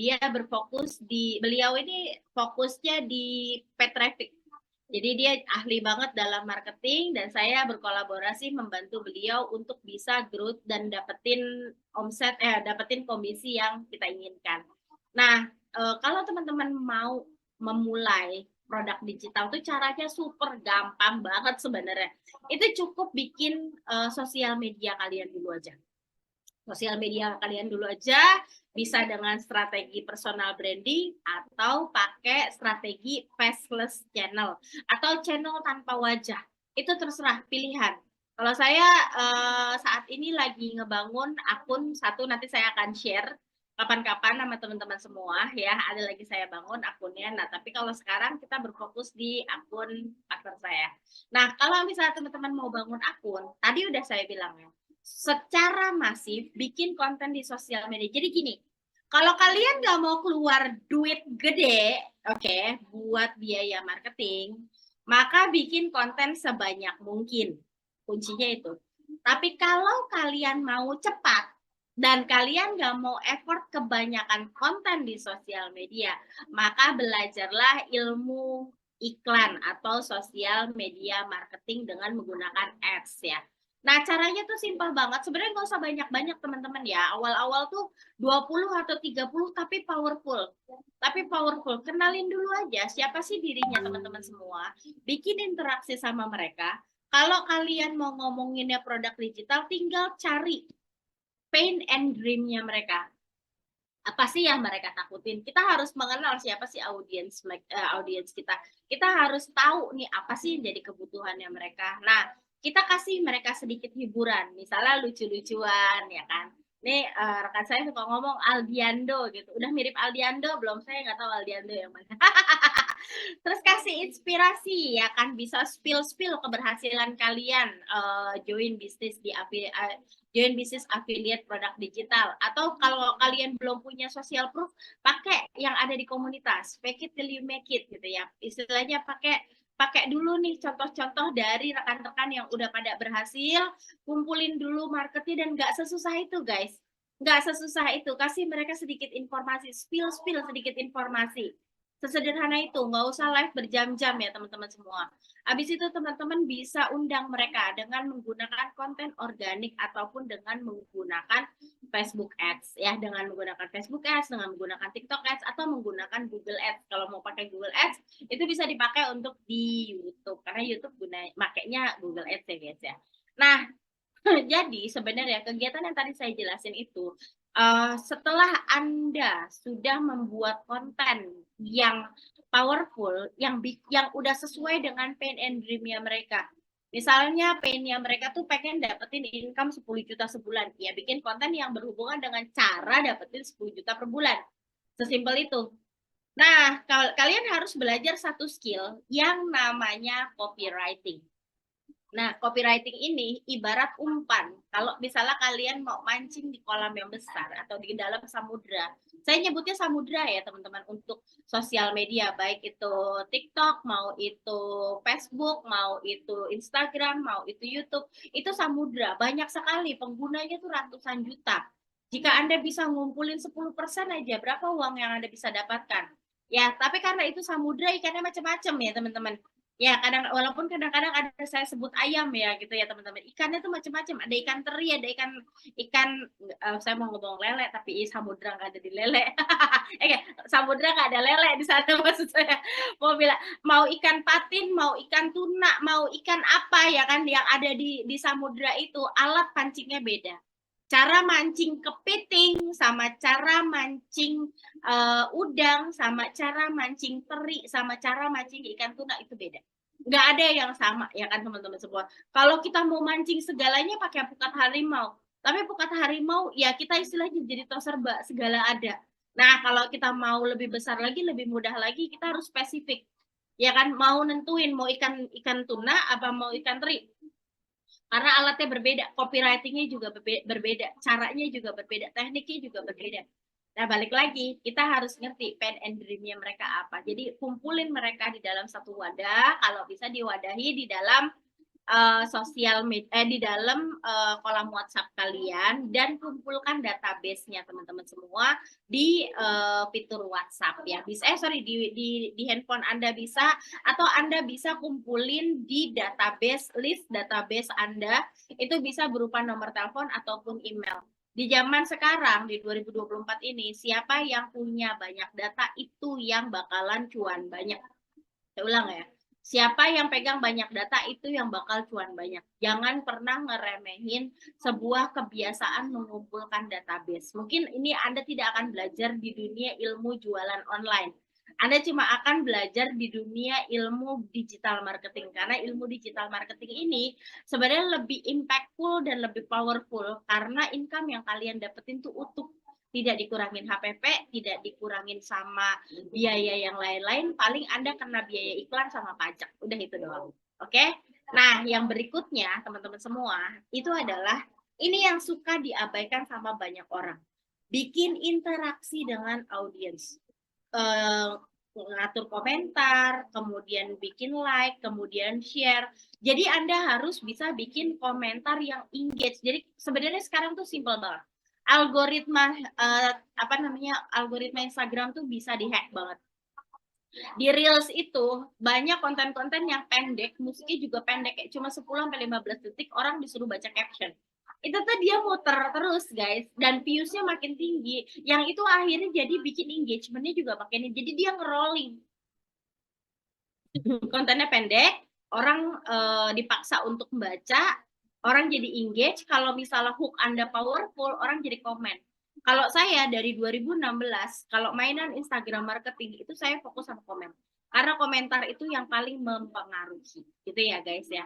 A: dia berfokus beliau ini fokusnya di paid traffic. Jadi dia ahli banget dalam marketing, dan saya berkolaborasi membantu beliau untuk bisa growth dan dapetin komisi yang kita inginkan. Nah, kalau teman-teman mau memulai produk digital tuh caranya super gampang banget sebenarnya. Itu cukup bikin sosial media kalian dulu aja. Sosial media kalian dulu aja, bisa dengan strategi personal branding atau pakai strategi faceless channel atau channel tanpa wajah. Itu terserah pilihan. Kalau saya saat ini lagi ngebangun akun satu, nanti saya akan share kapan-kapan sama teman-teman semua ya. Ada lagi saya bangun akunnya. Nah, tapi kalau sekarang kita berfokus di akun partner saya. Nah, kalau misalnya teman-teman mau bangun akun, tadi udah saya bilang ya, secara masif bikin konten di sosial media. Jadi gini, kalau kalian nggak mau keluar duit gede, oke, buat biaya marketing, maka bikin konten sebanyak mungkin. Kuncinya itu. Tapi kalau kalian mau cepat dan kalian nggak mau effort kebanyakan konten di sosial media, maka belajarlah ilmu iklan atau sosial media marketing dengan menggunakan ads ya. Nah, caranya tuh simpel banget. Sebenarnya nggak usah banyak-banyak teman-teman ya. Awal-awal tuh 20 atau 30 tapi powerful. Tapi powerful. Kenalin dulu aja siapa sih dirinya teman-teman semua. Bikin interaksi sama mereka. Kalau kalian mau ngomonginnya produk digital, tinggal cari pain and dream-nya mereka. Apa sih yang mereka takutin? Kita harus mengenal siapa sih audiens kita. Kita harus tahu nih apa sih yang jadi kebutuhannya mereka. Nah, kita kasih mereka sedikit hiburan, misalnya lucu-lucuan ya kan. Nih rekan saya suka ngomong Aldiando gitu. Udah mirip Aldiando belum? Saya nggak tahu Aldiando yang mana. Terus kasih inspirasi ya kan, bisa spill keberhasilan kalian join bisnis join bisnis affiliate produk digital, atau kalau kalian belum punya social proof, pakai yang ada di komunitas, fake it till you make it gitu ya, istilahnya pakai dulu nih contoh-contoh dari rekan-rekan yang udah pada berhasil, kumpulin dulu marketnya, dan nggak sesusah itu guys, nggak sesusah itu, kasih mereka sedikit informasi, spill sedikit informasi. Sesederhana itu, nggak usah live berjam-jam ya teman-teman semua. Habis itu teman-teman bisa undang mereka dengan menggunakan konten organik ataupun dengan menggunakan Facebook Ads ya, dengan menggunakan Facebook Ads, dengan menggunakan TikTok Ads, atau menggunakan Google Ads. Kalau mau pakai Google Ads itu bisa dipakai untuk di YouTube, karena YouTube makanya Google Ads ya guys ya. Nah, jadi sebenarnya kegiatan yang tadi saya jelasin itu setelah Anda sudah membuat konten yang powerful, yang udah sesuai dengan pain and dream-nya mereka. Misalnya pain-nya mereka tuh pengen dapetin income 10 juta sebulan, ya bikin konten yang berhubungan dengan cara dapetin 10 juta per bulan. Sesimpel itu. Nah, kalian harus belajar satu skill yang namanya copywriting. Nah, copywriting ini ibarat umpan. Kalau misalnya kalian mau mancing di kolam yang besar atau di dalam samudra, saya nyebutnya samudra ya teman-teman, untuk sosial media, baik itu TikTok, mau itu Facebook, mau itu Instagram, mau itu YouTube, itu samudra, banyak sekali penggunanya tuh ratusan juta. Jika Anda bisa ngumpulin 10% aja, berapa uang yang Anda bisa dapatkan? Ya, tapi karena itu samudra, ikannya macam-macam ya teman-teman. Ya, walaupun kadang-kadang ada saya sebut ayam ya gitu ya teman-teman. Ikannya tuh macam-macam. Ada ikan teri, ada ikan saya mau ngomong lele tapi samudra nggak ada di lele. Samudra nggak ada lele di sana maksud saya. Mau bilang mau ikan patin, mau ikan tuna, mau ikan apa ya kan yang ada di samudra itu, alat pancingnya beda. Cara mancing kepiting sama cara mancing udang, sama cara mancing teri, sama cara mancing ikan tuna itu beda. Nggak ada yang sama ya kan teman-teman semua. Kalau kita mau mancing segalanya pakai pukat harimau, tapi pukat harimau ya kita istilahnya jadi toserba, segala ada. Nah, kalau kita mau lebih besar lagi, lebih mudah lagi, kita harus spesifik. Ya kan, mau nentuin mau ikan tuna apa mau ikan teri, karena alatnya berbeda, copywritingnya juga berbeda, caranya juga berbeda, tekniknya juga berbeda. Nah, balik lagi, kita harus ngerti pain and dream-nya mereka apa. Jadi, kumpulin mereka di dalam satu wadah, kalau bisa diwadahi di dalam sosial media, di dalam kolam WhatsApp kalian, dan kumpulkan database-nya teman-teman semua di fitur WhatsApp ya. Bisa di handphone Anda bisa, atau Anda bisa kumpulin di list database Anda, itu bisa berupa nomor telepon ataupun email. Di zaman sekarang di 2024 ini, siapa yang punya banyak data itu yang bakalan cuan banyak. Saya ulang ya, siapa yang pegang banyak data itu yang bakal cuan banyak. Jangan pernah ngeremehin sebuah kebiasaan mengumpulkan database. Mungkin ini Anda tidak akan belajar di dunia ilmu jualan online. Anda cuma akan belajar di dunia ilmu digital marketing, karena ilmu digital marketing ini sebenarnya lebih impactful dan lebih powerful karena income yang kalian dapetin tuh utuh, tidak dikurangin HPP, tidak dikurangin sama biaya yang lain-lain, paling Anda kena biaya iklan sama pajak, udah itu doang. Oke? Nah, yang berikutnya teman-teman semua, itu adalah ini yang suka diabaikan sama banyak orang. Bikin interaksi dengan audiens. Ngatur komentar, kemudian bikin like, kemudian share. Jadi Anda harus bisa bikin komentar yang engage. Jadi sebenarnya sekarang tuh simple banget. Algoritma algoritma Instagram tuh bisa dihack banget. Di Reels itu banyak konten-konten yang pendek, musiknya juga pendek, kayak cuma 10-15 detik, orang disuruh baca caption. Itu tuh dia muter terus guys, dan viewsnya makin tinggi, yang itu akhirnya jadi bikin engagementnya juga makin, jadi dia ngerolling. Kontennya pendek, orang dipaksa untuk membaca, orang jadi engage. Kalau misalnya hook Anda powerful, orang jadi komen. Kalau saya dari 2016, kalau mainan Instagram marketing itu saya fokus sama komen. Karena komentar itu yang paling mempengaruhi, gitu ya guys ya.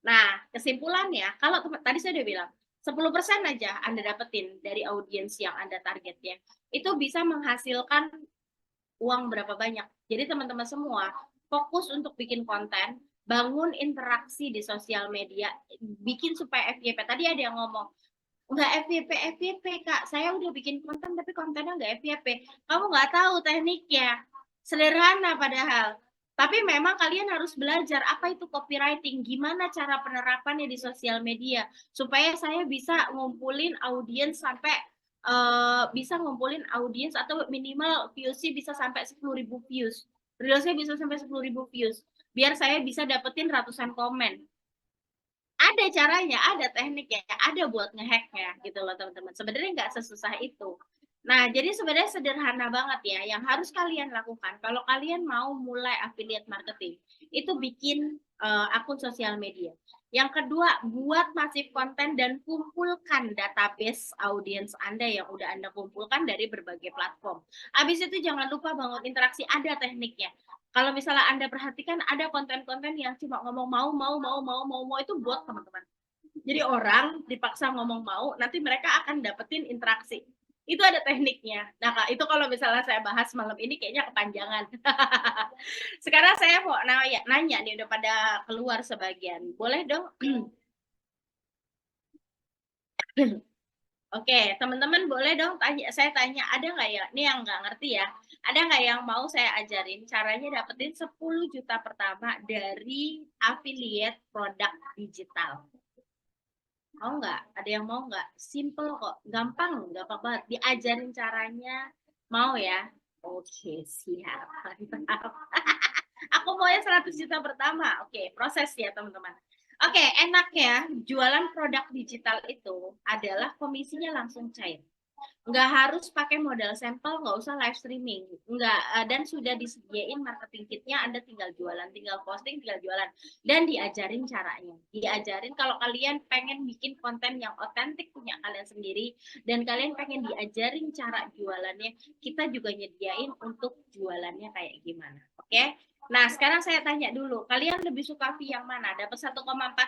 A: Nah, kesimpulannya, kalau tadi saya udah bilang, 10% aja Anda dapetin dari audiens yang Anda target ya, itu bisa menghasilkan uang berapa banyak. Jadi teman-teman semua fokus untuk bikin konten, bangun interaksi di sosial media, bikin supaya FYP. Tadi ada yang ngomong, nggak FYP Kak, saya udah bikin konten tapi kontennya nggak FYP. Kamu nggak tahu tekniknya, sederhana padahal. Tapi memang kalian harus belajar apa itu copywriting, gimana cara penerapannya di sosial media, supaya saya bisa ngumpulin audiens sampai bisa ngumpulin audiens atau minimal viewsnya bisa sampai 10.000 views. Reelsnya bisa sampai 10.000 views. Biar saya bisa dapetin ratusan komen. Ada caranya, ada tekniknya, ada buat ngehacknya gitu loh teman-teman. Sebenarnya nggak sesusah itu. Nah, jadi sebenarnya sederhana banget ya yang harus kalian lakukan kalau kalian mau mulai affiliate marketing. Itu bikin akun sosial media. Yang kedua, buat masif konten dan kumpulkan database audiens Anda yang udah Anda kumpulkan dari berbagai platform. Habis itu jangan lupa bangun interaksi, ada tekniknya. Kalau misalnya Anda perhatikan ada konten-konten yang cuma ngomong mau itu buat teman-teman. Jadi orang dipaksa ngomong mau, nanti mereka akan dapetin interaksi. Itu ada tekniknya. Nah, Kak, itu kalau misalnya saya bahas malam ini kayaknya kepanjangan. Sekarang saya mau nanya nih, udah pada keluar sebagian. Boleh dong? Oke, teman-teman boleh dong saya tanya, ada nggak ya, ini yang nggak ngerti ya, ada nggak yang mau saya ajarin caranya dapetin 10 juta pertama dari affiliate produk digital? Mau nggak? Ada yang mau nggak? Simple kok, gampang banget. Diajarin caranya, mau ya? Oke, siap. Mantap. Aku maunya 100 juta pertama. Oke, proses ya teman-teman. Oke, enaknya jualan produk digital itu adalah komisinya langsung cair. Nggak harus pakai modal sampel, nggak usah live streaming, nggak, dan sudah disediain marketing kitnya, Anda tinggal jualan, tinggal posting, tinggal jualan, dan diajarin caranya, diajarin kalau kalian pengen bikin konten yang otentik punya kalian sendiri, dan kalian pengen diajarin cara jualannya, kita juga nyediain untuk jualannya kayak gimana, oke? Nah, sekarang saya tanya dulu, kalian lebih suka fee yang mana? Dapat 1,4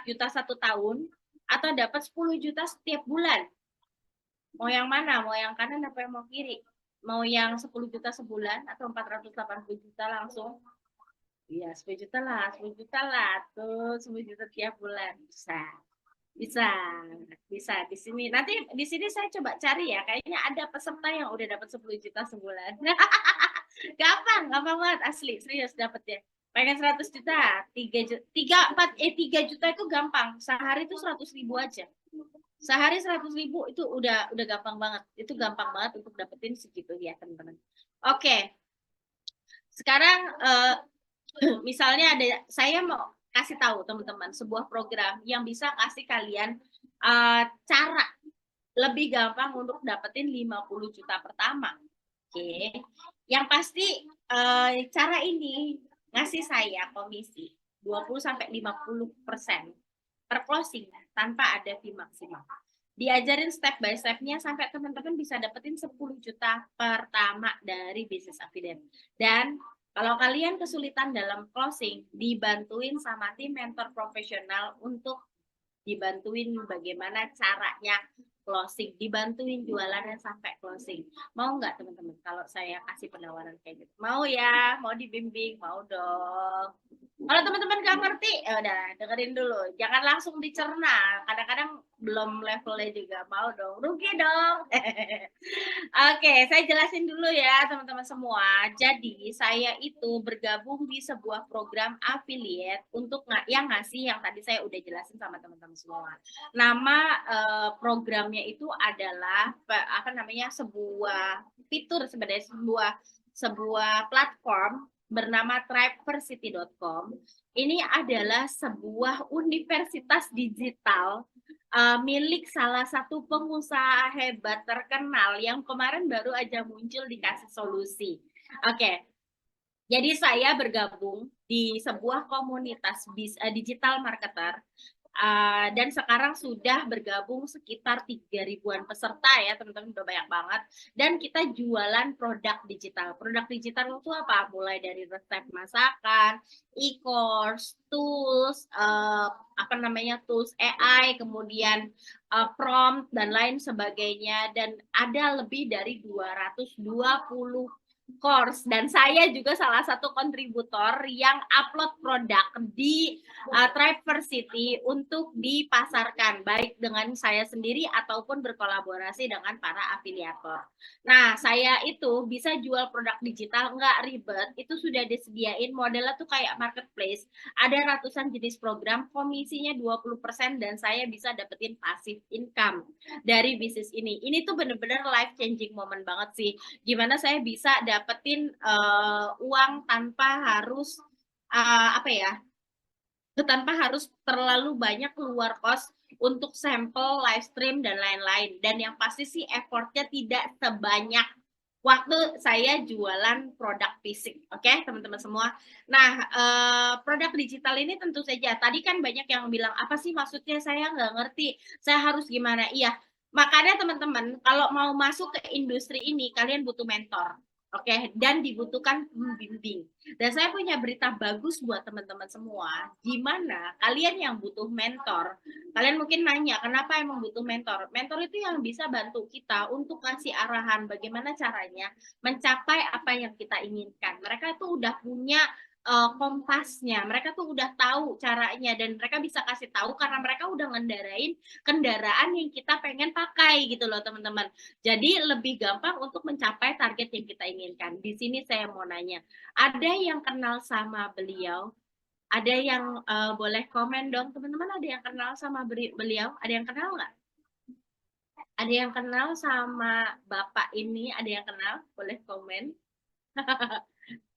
A: juta 1 tahun atau dapat 10 juta setiap bulan? Mau yang mana? Mau yang kanan apa yang mau kiri? Mau yang 10 juta sebulan atau 480 juta langsung? Iya, 10 juta lah, 10 juta lah. Tuh, 10 juta tiap bulan. Bisa. Bisa. Bisa di sini. Nanti di sini saya coba cari ya. Kayaknya ada peserta yang udah dapat 10 juta sebulan. Gampang banget asli, serius dapet ya. Pengen 100 juta, 3 juta itu gampang. Sehari itu 100.000 aja. Sehari 100.000 itu udah gampang banget. Itu gampang banget untuk dapetin segitu ya teman-teman. Oke, sekarang misalnya ada, saya mau kasih tahu teman-teman sebuah program yang bisa kasih kalian cara lebih gampang untuk dapetin 50 juta pertama. Oke, yang pasti cara ini ngasih saya komisi 20-50% per closing tanpa ada fee maksimal. Diajarin step by step-nya sampai teman-teman bisa dapetin 10 juta pertama dari bisnis affiliate. Dan kalau kalian kesulitan dalam closing, dibantuin sama tim mentor profesional untuk dibantuin bagaimana caranya closing, dibantuin jualannya sampai closing. Mau nggak teman-teman kalau saya kasih penawaran kayak gitu? Mau ya, mau dibimbing, mau dong. Kalau teman-teman nggak ngerti, ya udah dengerin dulu. Jangan langsung dicerna. Kadang-kadang belum levelnya juga. Mau dong, rugi dong. Oke, saya jelasin dulu ya teman-teman semua. Jadi saya itu bergabung di sebuah program affiliate untuk yang ngasih yang tadi saya udah jelasin sama teman-teman semua. Nama programnya itu adalah apa namanya, sebuah fitur, sebenarnya sebuah platform bernama tribeversity.com. Ini adalah sebuah universitas digital milik salah satu pengusaha hebat terkenal yang kemarin baru aja muncul dikasih solusi. Oke, jadi saya bergabung di sebuah komunitas digital marketer. Dan sekarang sudah bergabung sekitar 3.000-an peserta ya teman-teman, udah banyak banget. Dan kita jualan produk digital. Produk digital itu apa? Mulai dari resep masakan, e-course, tools, apa namanya, tools AI, kemudian prompt dan lain sebagainya. Dan ada lebih dari 220 course, dan saya juga salah satu kontributor yang upload produk di Triversity untuk dipasarkan baik dengan saya sendiri ataupun berkolaborasi dengan para afiliator. Nah, saya itu bisa jual produk digital nggak ribet, itu sudah disediain modelnya tuh kayak marketplace, ada ratusan jenis program, komisinya 20% dan saya bisa dapetin passive income dari bisnis ini. Ini tuh bener-bener life changing moment banget sih, gimana saya bisa dapetin uang tanpa harus apa ya, tanpa harus terlalu banyak keluar kos untuk sampel, live stream dan lain-lain. Dan yang pasti sih effortnya tidak sebanyak waktu saya jualan produk fisik, oke teman-teman semua. Nah, produk digital ini tentu saja, tadi kan banyak yang bilang, apa sih maksudnya, saya nggak ngerti, saya harus gimana? Iya, makanya teman-teman, kalau mau masuk ke industri ini, kalian butuh mentor, oke, dan dibutuhkan pembimbing. Dan saya punya berita bagus buat teman-teman semua, gimana kalian yang butuh mentor, kalian mungkin nanya, kenapa emang butuh mentor? Mentor itu yang bisa bantu kita untuk ngasih arahan bagaimana caranya mencapai apa yang kita inginkan. Mereka tuh udah punya kompasnya, mereka tuh udah tahu caranya dan mereka bisa kasih tahu karena mereka udah ngendarain kendaraan yang kita pengen pakai gitu loh teman-teman. Jadi lebih gampang untuk mencapai target yang kita inginkan. Di sini saya mau nanya, ada yang kenal sama beliau? Ada yang boleh komen dong teman-teman, ada yang kenal sama beliau? Ada yang kenal nggak? Ada yang kenal sama bapak ini? Ada yang kenal? Boleh komen.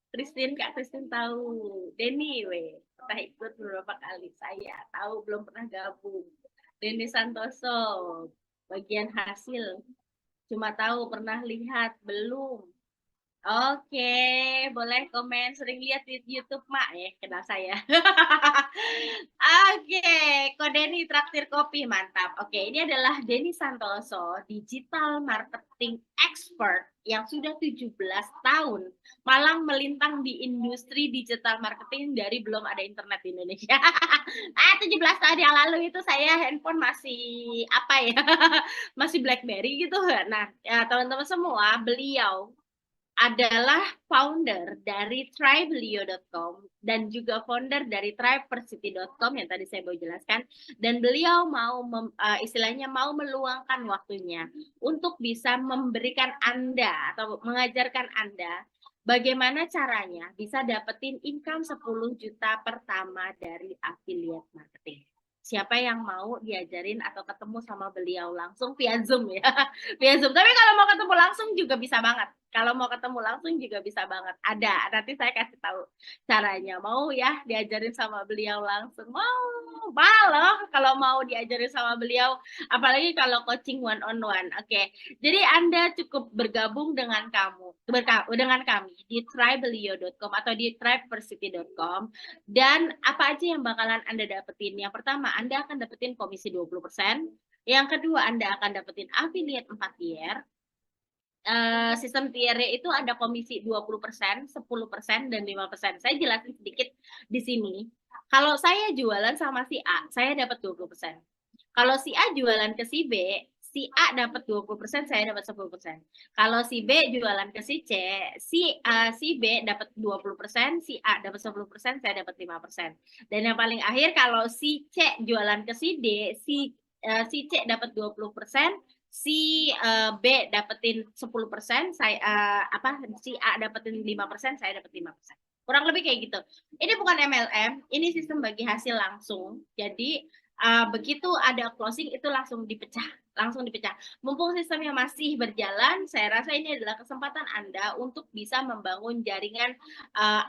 A: Christine, Kak Christine tahu. Denny, we. Pernah ikut beberapa kali. Saya tahu, belum pernah gabung. Denny Santoso, bagian hasil. Cuma tahu, pernah lihat, belum. Oke, boleh komen. Sering lihat di YouTube, Mak. Ya, kenal saya. Oke, Kok Denny traktir kopi, mantap. Oke, ini adalah Denny Santoso, digital marketing expert yang sudah 17 tahun malang melintang di industri digital marketing dari belum ada internet di Indonesia. 17 tahun yang lalu itu saya handphone masih apa ya? Masih BlackBerry gitu. Nah, ya, teman-teman semua, beliau adalah founder dari tribelio.com dan juga founder dari triversity.com yang tadi saya mau jelaskan, dan beliau mau istilahnya mau meluangkan waktunya untuk bisa memberikan Anda atau mengajarkan Anda bagaimana caranya bisa dapetin income 10 juta pertama dari affiliate marketing. Siapa yang mau diajarin atau ketemu sama beliau langsung via Zoom ya? Via Zoom. Tapi kalau mau ketemu langsung juga bisa banget. Kalau mau ketemu langsung juga bisa banget. Ada, nanti saya kasih tahu caranya. Mau ya diajarin sama beliau langsung? Mau loh kalau mau diajarin sama beliau. Apalagi kalau coaching one on one. Oke, jadi Anda cukup bergabung dengan dengan kami di tribelio.com atau di triversity.com. Dan apa aja yang bakalan Anda dapetin? Yang pertama, Anda akan dapetin komisi 20%. Yang kedua, Anda akan dapetin affiliate 4 year. Sistem tier itu ada komisi 20%, 10%, dan 5%. Saya jelasin sedikit di sini. Kalau saya jualan sama si A, saya dapat 20%. Kalau si A jualan ke si B, si A dapat 20%, saya dapat 10%. Kalau si B jualan ke si C, si B dapat 20%, si A dapat 10%, saya dapat 5%. Dan yang paling akhir kalau si C jualan ke si D, si C dapat 20%, si B dapetin 10%, si A dapetin 5%, saya dapat 5%. Kurang lebih kayak gitu. Ini bukan MLM, ini sistem bagi hasil langsung. Jadi begitu ada closing itu langsung dipecah. Mumpung sistemnya masih berjalan, saya rasa ini adalah kesempatan Anda untuk bisa membangun jaringan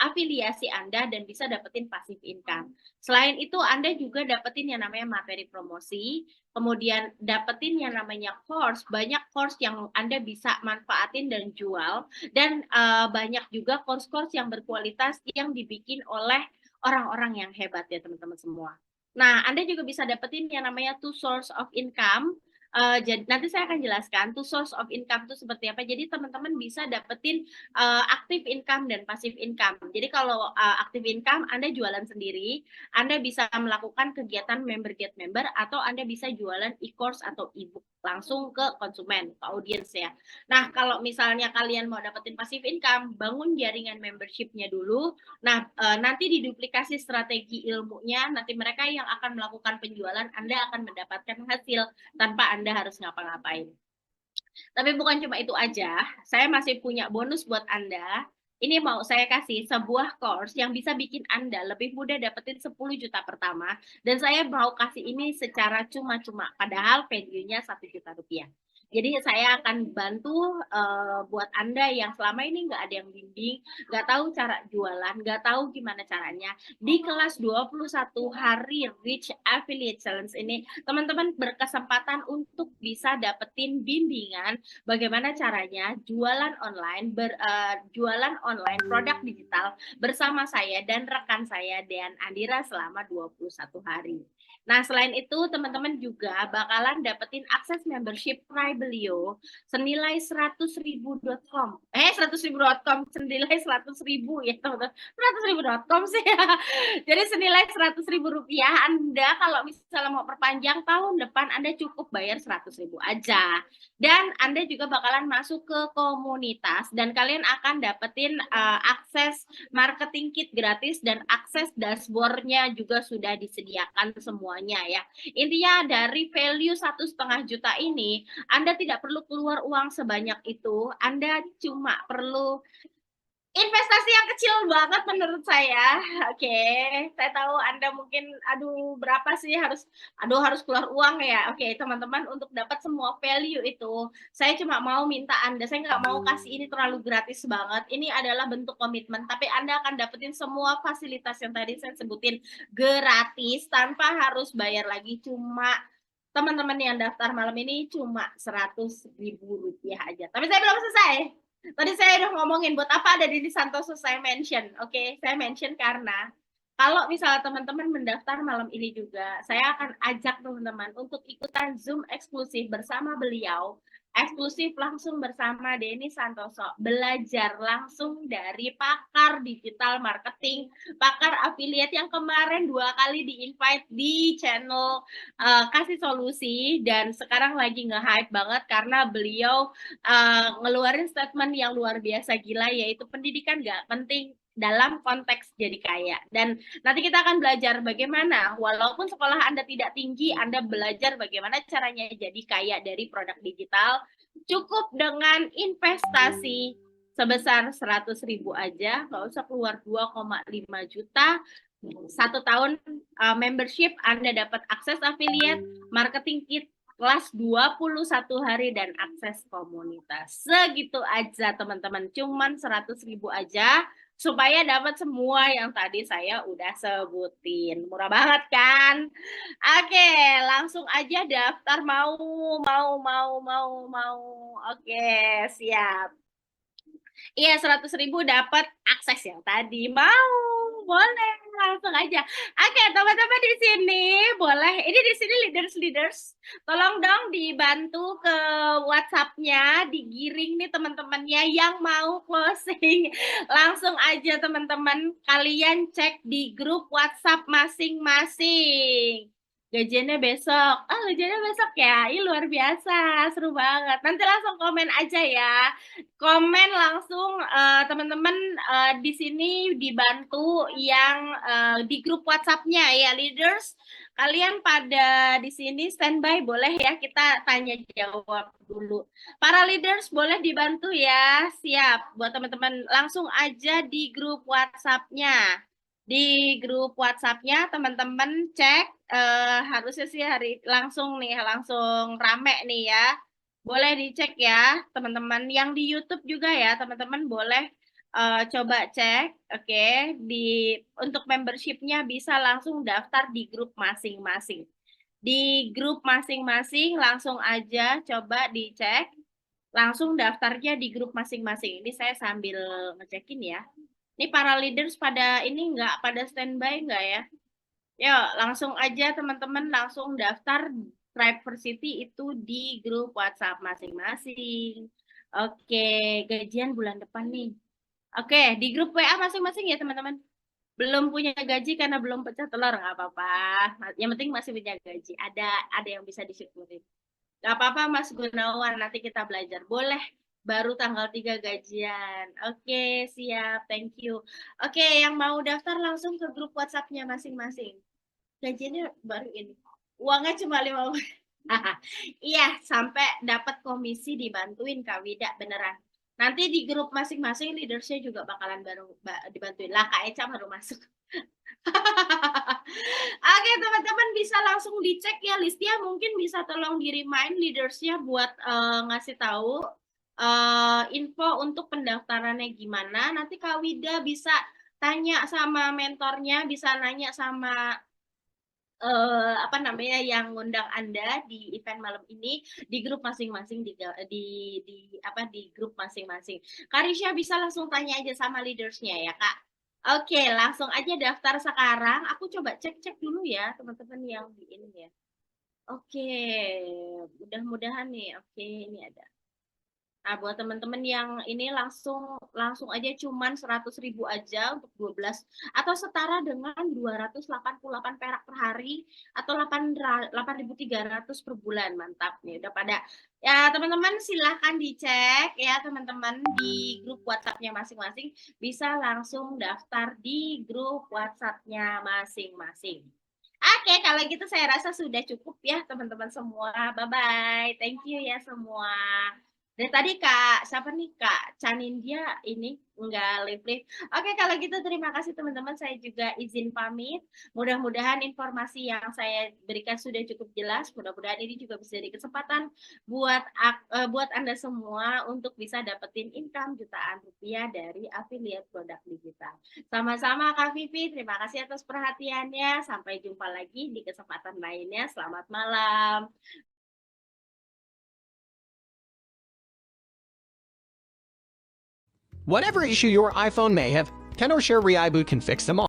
A: afiliasi Anda dan bisa dapetin passive income. Selain itu, Anda juga dapetin yang namanya materi promosi, kemudian dapetin yang namanya course, banyak course yang Anda bisa manfaatin dan jual, dan banyak juga course-course yang berkualitas yang dibikin oleh orang-orang yang hebat ya teman-teman semua. Nah, Anda juga bisa dapetin yang namanya two source of income. Jadi nanti saya akan jelaskan two source of income itu seperti apa. Jadi teman-teman bisa dapetin active income dan passive income. Jadi kalau active income Anda jualan sendiri, Anda bisa melakukan kegiatan member get member, atau Anda bisa jualan e-course atau e-book. langsung ke konsumen, ke audiens ya. Nah, kalau misalnya kalian mau dapetin passive income, bangun jaringan membership-nya dulu. Nah, nanti diduplikasi strategi ilmunya, nanti mereka yang akan melakukan penjualan, Anda akan mendapatkan hasil tanpa Anda harus ngapa-ngapain. Tapi bukan cuma itu aja, saya masih punya bonus buat Anda. Ini mau saya kasih sebuah course yang bisa bikin Anda lebih mudah dapetin 10 juta pertama. Dan saya mau kasih ini secara cuma-cuma, padahal value-nya 1 juta rupiah. Jadi saya akan bantu buat Anda yang selama ini nggak ada yang bimbing, nggak tahu cara jualan, nggak tahu gimana caranya. Di kelas 21 hari Rich Affiliate Challenge ini, teman-teman berkesempatan untuk bisa dapetin bimbingan bagaimana caranya jualan online produk digital bersama saya dan rekan saya Dean Andira selama 21 hari. Nah, selain itu teman-teman juga bakalan dapetin akses membership Tribelio senilai 100.000.com. 100.000.com senilai 100.000 ya, teman-teman. 100.000.com sih ya. Jadi senilai 100.000 rupiah Anda kalau misalnya mau perpanjang tahun depan Anda cukup bayar 100.000 aja. Dan Anda juga bakalan masuk ke komunitas dan kalian akan dapetin akses marketing kit gratis dan akses dashboardnya juga sudah disediakan semuanya ya. Intinya dari value 1,5 juta ini, Anda tidak perlu keluar uang sebanyak itu, Anda cuma perlu investasi yang kecil banget menurut saya. Oke, saya tahu Anda mungkin, aduh berapa sih harus keluar uang ya. Oke, teman-teman untuk dapat semua value itu, saya cuma mau minta Anda, saya nggak mau kasih ini terlalu gratis banget. Ini adalah bentuk komitmen, tapi Anda akan dapetin semua fasilitas yang tadi saya sebutin gratis tanpa harus bayar lagi. Cuma teman-teman yang daftar malam ini cuma 100.000 rupiah aja. Tapi saya belum selesai. Tadi saya udah ngomongin buat apa ada di Santoso saya mention. Oke, saya mention karena kalau misalnya teman-teman mendaftar malam ini juga, saya akan ajak teman-teman untuk ikutan Zoom eksklusif bersama beliau. Eksklusif langsung bersama Denny Santoso, belajar langsung dari pakar digital marketing, pakar affiliate yang kemarin 2 kali di-invite di channel Kasih Solusi, dan sekarang lagi nge-hype banget karena beliau ngeluarin statement yang luar biasa gila, yaitu pendidikan gak penting dalam konteks jadi kaya. Dan nanti kita akan belajar bagaimana walaupun sekolah Anda tidak tinggi, Anda belajar bagaimana caranya jadi kaya dari produk digital cukup dengan investasi sebesar 100.000 aja, nggak usah keluar 2,5 juta. 1 tahun membership, Anda dapat akses affiliate, marketing kit, kelas 21 hari, dan akses komunitas. Segitu aja teman-teman, cuman 100.000 aja supaya dapat semua yang tadi saya udah sebutin. Murah banget kan? Oke, langsung aja daftar mau. Oke, siap. Iya, 100.000 dapat akses yang tadi. Mau? Boleh, langsung aja. Oke, teman-teman di sini boleh. Ini di sini leaders, tolong dong dibantu ke WhatsApp-nya, digiring nih teman-temannya yang mau closing. Langsung aja teman-teman, kalian cek di grup WhatsApp masing-masing. Gajiannya besok. Oh, gajiannya besok ya? Ih, luar biasa, seru banget. Nanti langsung komen aja ya. Komen langsung teman-teman di sini dibantu yang di grup WhatsApp-nya ya, leaders. Kalian pada di sini standby boleh ya, kita tanya jawab dulu. Para leaders boleh dibantu ya. Siap. Buat teman-teman langsung aja di grup WhatsApp-nya. Di grup WhatsApp-nya teman-teman cek harusnya sih langsung rame nih ya. Boleh dicek ya, teman-teman. Yang di YouTube juga ya, teman-teman boleh coba cek. Oke, untuk membership-nya bisa langsung daftar di grup masing-masing. Di grup masing-masing langsung aja coba dicek. Langsung daftarnya di grup masing-masing. Ini saya sambil ngecekin ya. Ini para leaders pada ini nggak pada standby nggak ya? Yuk, langsung aja teman-teman langsung daftar Triversity itu di grup WhatsApp masing-masing. Oke, gajian bulan depan nih. Oke, di grup WA masing-masing ya teman-teman. Belum punya gaji karena belum pecah telur, nggak apa-apa. Yang penting masih punya gaji. Ada yang bisa disyukurin. Gak apa-apa Mas Gunawan, nanti kita belajar. Boleh, baru tanggal 3 gajian. Oke, siap, thank you. Oke, yang mau daftar langsung ke grup WhatsApp-nya masing-masing. Gajiannya baru ini. Uangnya cuma 5. Iya, sampai dapat komisi dibantuin Kak Wida, beneran. Nanti di grup masing-masing leadersnya juga bakalan baru dibantuin. Lah, Kak Eca baru masuk. Oke, teman-teman bisa langsung dicek ya listnya. Mungkin bisa tolong di-remind leadersnya buat ngasih tahu info untuk pendaftarannya gimana. Nanti Kak Wida bisa tanya sama mentornya, bisa nanya sama apa namanya yang ngundang Anda di event malam ini di grup masing-masing di di grup masing-masing. Karisha bisa langsung tanya aja sama leadersnya ya, Kak. Oke, langsung aja daftar sekarang. Aku coba cek-cek dulu ya, teman-teman yang di ini ya. Oke, mudah-mudahan nih. Oke, ini ada. Nah, buat teman-teman yang ini langsung langsung aja cuman 100.000 aja untuk 12 atau setara dengan 288 perak per hari atau 8.300 per bulan. Mantap nih, udah pada ya teman-teman silahkan dicek ya teman-teman di grup WhatsApp-nya masing-masing bisa langsung daftar di grup WhatsApp-nya masing-masing. Oke, kalau gitu saya rasa sudah cukup ya teman-teman semua. Bye-bye. Thank you ya semua. Dari tadi Kak, siapa nih Kak? Canindya ini enggak live-live. Oke, kalau gitu terima kasih teman-teman. Saya juga izin pamit. Mudah-mudahan informasi yang saya berikan sudah cukup jelas. Mudah-mudahan ini juga bisa jadi kesempatan buat Anda semua untuk bisa dapetin income jutaan rupiah dari affiliate produk digital. Sama-sama Kak Vivi, terima kasih atas perhatiannya. Sampai jumpa lagi di kesempatan lainnya. Selamat malam.
B: Whatever issue your iPhone may have, Tenorshare Reibu can fix them all.